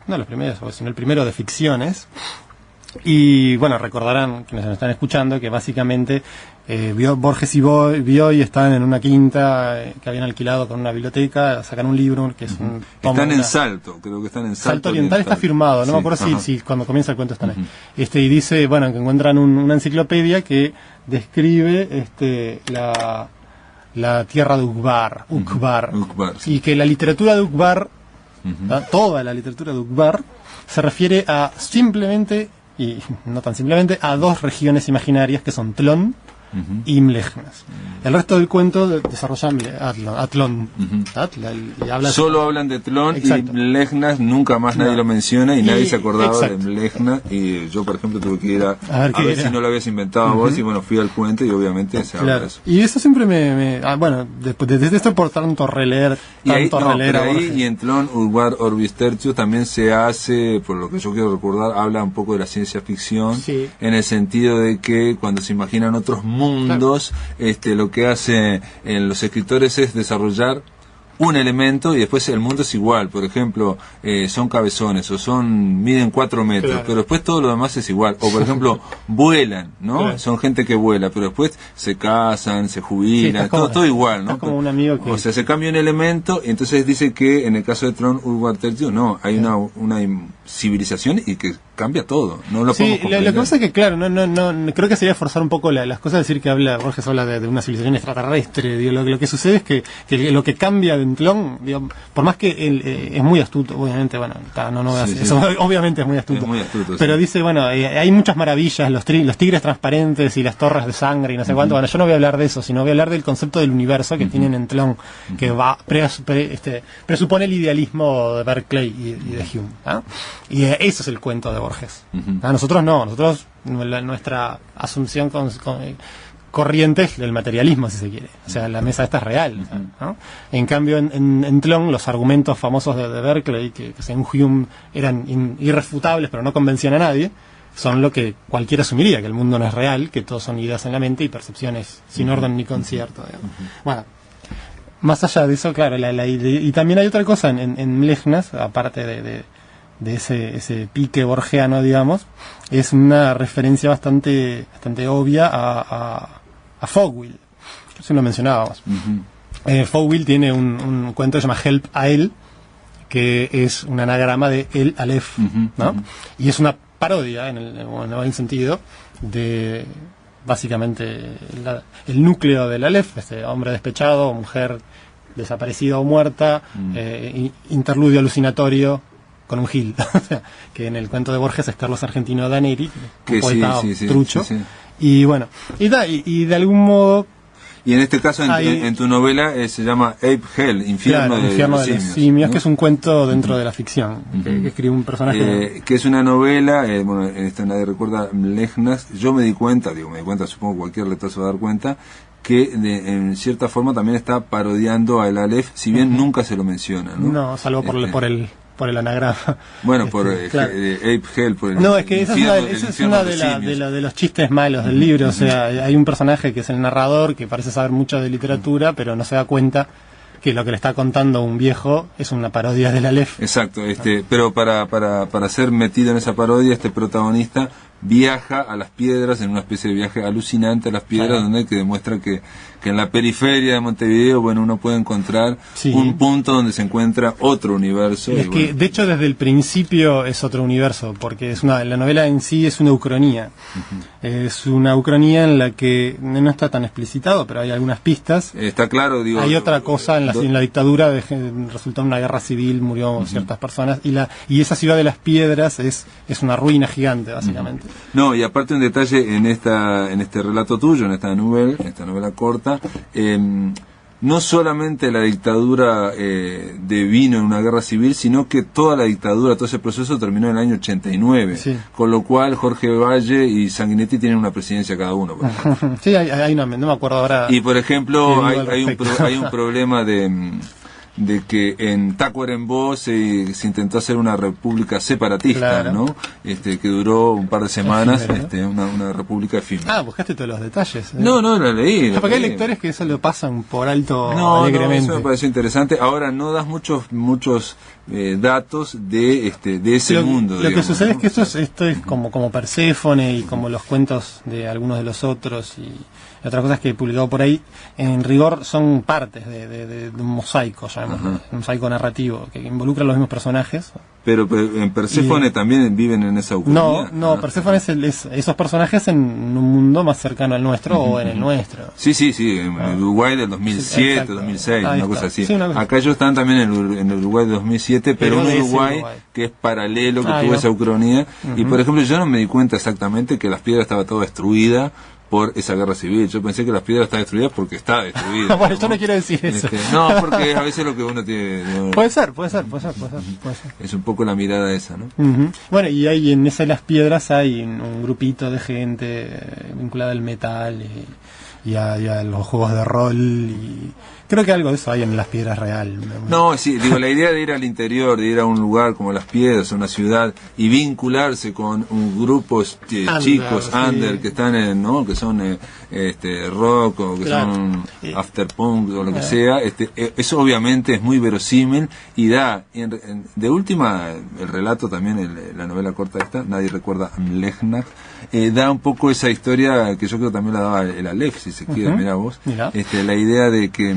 no los primeros, sino el primero de ficciones. Y bueno, recordarán quienes nos están escuchando que básicamente Borges y Bioy estaban en una quinta que habían alquilado con una biblioteca, sacan un libro que es un tomo. Están en Salto, creo que están en Salto Oriental. Está firmado, no me acuerdo si cuando comienza el cuento están ahí. Y dice, bueno, que encuentran una enciclopedia que describe la tierra de Ukbar, y que la literatura de Ukbar, toda la literatura de Ukbar, se refiere a simplemente, y no tan simplemente, a dos regiones imaginarias que son Tlön y Mlejnas. El resto del cuento desarrolla Atlón. Y habla solo hablan de Tlön. Exacto. Y Mlejnas nunca más nadie lo menciona y nadie se acordaba de Mlejnas. Y yo, por ejemplo, tuve que ir a ver si no lo habías inventado vos, y bueno, fui al cuento y obviamente se habla de eso. Y eso siempre bueno, desde esto por tanto releer, y ahí y en Tlön Urbar Orbis Tertius también se hace, por lo que yo quiero recordar, habla un poco de la ciencia ficción, en el sentido de que cuando se imaginan otros mundos, lo que hacen los escritores es desarrollar un elemento y después el mundo es igual. Por ejemplo, son cabezones o miden 4 metros, pero después todo lo demás es igual. O por ejemplo, vuelan, ¿no? Son gente que vuela, pero después se casan, se jubilan, todo igual, ¿no? Como un amigo que... O sea, se cambia un elemento y entonces dice que en el caso de Tlön Urbar Tertius, no, hay una civilización y que cambia todo. No lo podemos Sí, lo que pasa es que, claro, no creo que sería forzar un poco las cosas, decir que Borges habla de una civilización extraterrestre. Digo, lo que sucede es que lo que cambia de Entlón, digo, por más que él es muy astuto, obviamente, bueno, eso obviamente es muy astuto. Es muy astuto, pero dice, bueno, hay muchas maravillas, los tigres transparentes y las torres de sangre y no sé cuánto. Bueno, yo no voy a hablar de eso, sino voy a hablar del concepto del universo que tiene en Entlón, que presupone el idealismo de Berkeley y de Hume, ¿ah? Y eso es el cuento de Borges. A nosotros nuestra asunción corriente es del materialismo, si se quiere. O sea, la mesa esta es real, ¿no? En cambio, en Entlón, los argumentos famosos de Berkeley, que según Hume eran irrefutables, pero no convencían a nadie, son lo que cualquiera asumiría, que el mundo no es real, que todos son ideas en la mente y percepciones sin orden ni concierto. Bueno, más allá de eso, claro, y también hay otra cosa en Levinas, aparte de ese pique borgiano, digamos, es una referencia bastante obvia a Fogwill. Eso lo mencionábamos. Fogwill tiene un cuento que se llama Help a él, que es un anagrama de El Aleph, ¿no? Y es una parodia, en el buen sentido, de básicamente el núcleo del Aleph, este hombre despechado, mujer desaparecida o muerta, interludio alucinatorio con un Gil, que en el cuento de Borges es Carlos Argentino Daneri, un poeta trucho. Y bueno, y de algún modo... Y en este caso, en tu novela, se llama Ape Hell, Infierno de los Simios, ¿no? Que es un cuento dentro de la ficción, que escribe un personaje... que es una novela, bueno, nadie recuerda Levinas. Yo me di cuenta, supongo cualquier lector se va a dar cuenta, que en cierta forma también está parodiando a El Aleph, si bien nunca se lo menciona, ¿no? No, salvo por el anagrama. Bueno, por Ape Hell, por el no, es que esa es una de los chistes malos del libro. O sea, hay un personaje que es el narrador, que parece saber mucho de literatura, pero no se da cuenta que lo que le está contando un viejo es una parodia del Aleph. Exacto, pero para ser metido en esa parodia, este protagonista viaja a las piedras en una especie de viaje alucinante a las piedras, donde que demuestra que en la periferia de Montevideo, bueno, uno puede encontrar un punto donde se encuentra otro universo. Es que, de hecho, desde el principio es otro universo, porque la novela en sí es una ucronía. Es una ucronía en la que no está tan explicitado, pero hay algunas pistas. Está claro, digo. Hay otra cosa, en la dictadura resultó una guerra civil, murió ciertas personas, y esa ciudad de las piedras es una ruina gigante, básicamente. No, y aparte un detalle en este relato tuyo, en esta novela corta, no solamente la dictadura devino en una guerra civil, sino que toda la dictadura, todo ese proceso terminó en el año 89, con lo cual Jorge Valle y Sanguinetti tienen una presidencia cada uno. Sí, hay una, no me acuerdo ahora. Y por ejemplo, hay un problema de que en Tacuarembó se intentó hacer una república separatista, ¿no? Que duró un par de semanas, una república efímera. Buscaste todos los detalles. No, la leí. Porque hay lectores que eso lo pasan por alto alegremente. Eso me pareció interesante. Ahora, no das muchos datos de ese mundo. Lo que sucede es que esto es como Perséfone y como los cuentos de algunos de los otros y otras cosas que he publicado por ahí, en rigor son partes de un mosaico, un mosaico narrativo que involucra a los mismos personajes. Pero en Perséfone también viven en esa ucronía. No, Perséfone es esos personajes en un mundo más cercano al nuestro o en el nuestro. Sí, en Uruguay del 2007, 2006, una cosa así. Acá ellos están también en el Uruguay de 2007, pero un Uruguay que es paralelo, que tuvo esa ucronía. Y por ejemplo, yo no me di cuenta exactamente que Las Piedras estaba toda destruida por esa guerra civil. Yo pensé que Las Piedras está destruida porque está destruida. Bueno, yo no quiero decir eso. No, porque a veces lo que uno tiene... Puede ser. Es un poco la mirada esa, ¿no? Bueno, y ahí en esa de Las Piedras hay un grupito de gente vinculada al metal y a los juegos de rol y... Creo que algo de eso hay en Las Piedras real. No, sí, la idea de ir al interior, de ir a un lugar como Las Piedras, a una ciudad, y vincularse con un grupo chicos, under, que están que son rock, o que son afterpunk, o lo que sea, eso obviamente es muy verosímil, y da, de última, el relato también, la novela corta esta, nadie recuerda Levinas, da un poco esa historia que yo creo también la daba el Aleph, si se quiere, mirá vos, la idea de que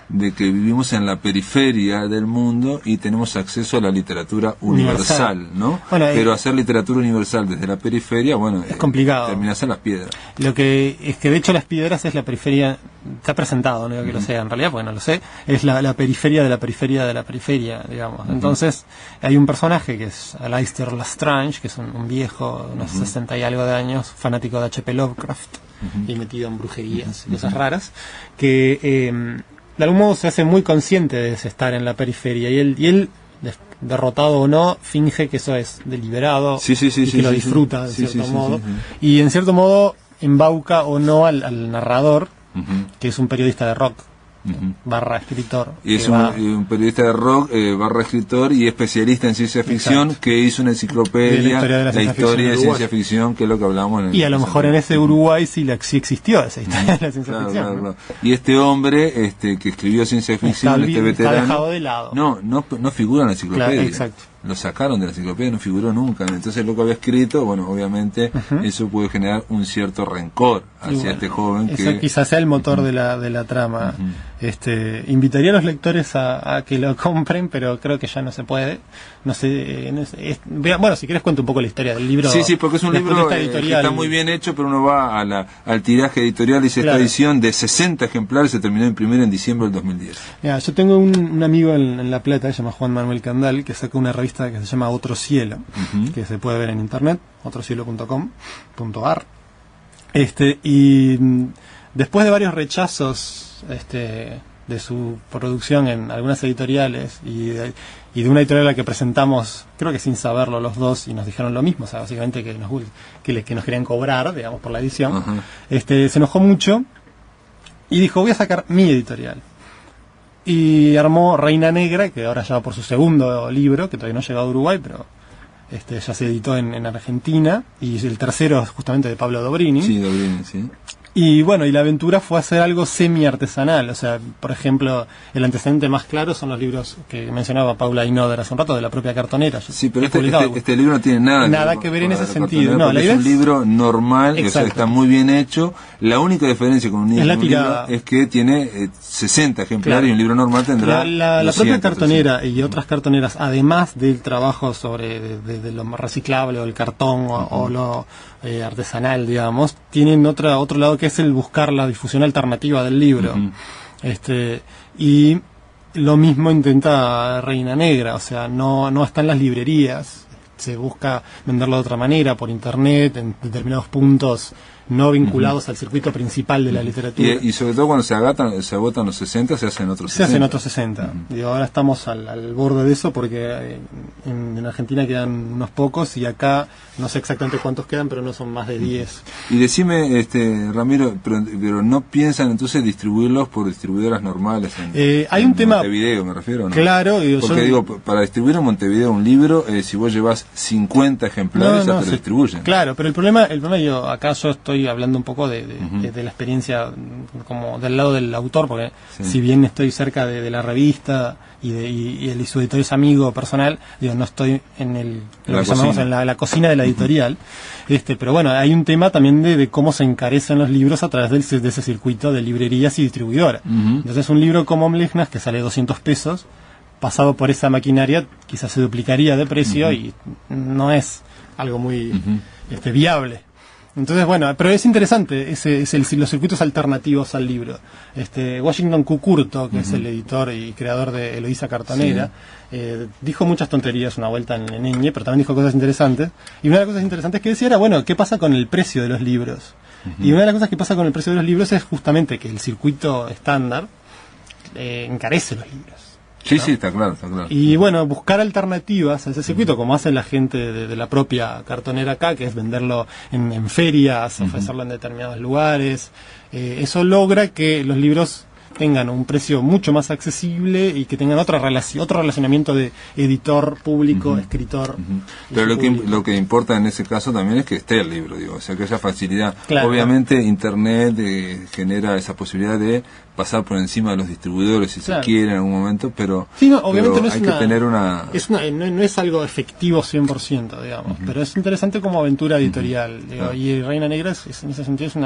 de que vivimos en la periferia del mundo y tenemos acceso a la literatura universal, ¿no? Bueno, pero hacer literatura universal desde la periferia, bueno, es complicado. Terminás en las piedras. Lo que es que de hecho las piedras es la periferia, está presentado, no digo que lo sea en realidad, porque no lo sé, es la periferia de la periferia de la periferia, digamos. Entonces, hay un personaje que es Aleister Lestrange, que es un viejo, unos 60 y algo de años, fanático de H.P. Lovecraft, y metido en brujerías y cosas raras, que de algún modo se hace muy consciente de ese estar en la periferia, y él derrotado o no, finge que eso es deliberado y que lo disfruta de cierto modo, y en cierto modo embauca o no al narrador, que es un periodista de rock, barra escritor. Y es un periodista de rock, barra escritor y especialista en ciencia ficción, que hizo una enciclopedia de la historia de ciencia ficción, que es lo que hablamos y a lo mejor en ese Uruguay sí existió esa historia de la ciencia ficción. Claro. Y este hombre que escribió ciencia ficción, este veterano, está dejado de lado. No figura en la enciclopedia. Claro, exacto. Lo sacaron de la enciclopedia, no figuró nunca. Entonces lo que había escrito, bueno, obviamente eso puede generar un cierto rencor hacia este joven. Eso quizás sea el motor de la trama. Invitaría a los lectores a que lo compren, pero creo que ya no se puede. No sé, bueno, si quieres cuento un poco la historia del libro. Sí, porque es un libro que está muy bien hecho, pero uno va al tiraje editorial y dice, esta edición de 60 ejemplares se terminó de imprimir en diciembre del 2010. Mira, yo tengo un amigo en La Plata, se llama Juan Manuel Candal, que sacó una revista que se llama Otro Cielo, que se puede ver en internet, otrocielo.com.ar. Y después de varios rechazos de su producción en algunas editoriales y de una editorial a la que presentamos, creo que sin saberlo los dos, y nos dijeron lo mismo, o sea, básicamente que nos querían cobrar, digamos, por la edición, se enojó mucho y dijo, voy a sacar mi editorial. Y armó Reina Negra, que ahora ya va por su segundo libro, que todavía no ha llegado a Uruguay, pero ya se editó en Argentina, y el tercero es justamente de Pablo Dobrini. Sí, Dobrini, sí. Y bueno, y la aventura fue hacer algo semi-artesanal, o sea, por ejemplo, el antecedente más claro son los libros que mencionaba Paula Inoder hace un rato, de la propia Cartonera. Sí, pero este libro no tiene nada que ver en ese sentido. No, es un libro normal, o sea, está muy bien hecho. La única diferencia con un libro es que tiene 60 ejemplares, y un libro normal tendrá la propia Cartonera y otras cartoneras, además del trabajo sobre de lo reciclable o el cartón o lo artesanal, digamos, tienen otro lado que es el buscar la difusión alternativa del libro. Y lo mismo intenta Reina Negra, o sea, no está en las librerías, se busca venderlo de otra manera, por internet, en determinados puntos no vinculados al circuito principal de la literatura. Y sobre todo cuando se agotan los 60, se hacen otros 60. Se hacen otros 60. Digo, ahora estamos al borde de eso, porque en Argentina quedan unos pocos, y acá no sé exactamente cuántos quedan, pero no son más de 10. Y decime, Ramiro, pero no piensan entonces distribuirlos por distribuidoras normales hay un tema Montevideo, me refiero, ¿no? Claro, porque para distribuir en Montevideo un libro, si vos llevas 50 ejemplares, ya te lo distribuyen. Claro, pero el problema acá yo estoy hablando un poco de la experiencia como del lado del autor, porque si bien estoy cerca de la revista y su editor es amigo personal, digo, no estoy en lo que llamamos en la cocina de la editorial, pero bueno, hay un tema también de cómo se encarecen los libros a través de ese circuito de librerías y distribuidoras. Entonces un libro como Mlejnas, que sale 200 pesos, pasado por esa maquinaria, quizás se duplicaría de precio, y no es algo muy viable. Entonces, bueno, pero es interesante los circuitos alternativos al libro. Washington Cucurto, que es el editor y creador de Eloísa Cartonera, dijo muchas tonterías una vuelta en Ñe, pero también dijo cosas interesantes. Y una de las cosas interesantes que decía era, bueno, ¿qué pasa con el precio de los libros? Y una de las cosas que pasa con el precio de los libros es justamente que el circuito estándar encarece los libros. Sí, está claro. Y bueno, buscar alternativas a ese circuito, como hace la gente de la propia Cartonera acá, que es venderlo en ferias, ofrecerlo en determinados lugares. Eso logra que los libros tengan un precio mucho más accesible y que tengan otro relacionamiento de editor público, escritor. Pero lo que importa en ese caso también es que esté el libro, o sea, que haya facilidad. Claro. Obviamente Internet genera esa posibilidad de pasar por encima de los distribuidores si se quiere en algún momento, pero, obviamente pero hay que tener no es algo efectivo 100%, digamos, pero es interesante como aventura editorial, y Reina Negra en ese sentido es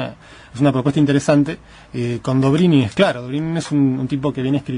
una propuesta interesante. Con Dobrini es claro, Dobrini Clarín es un tipo que viene escribiendo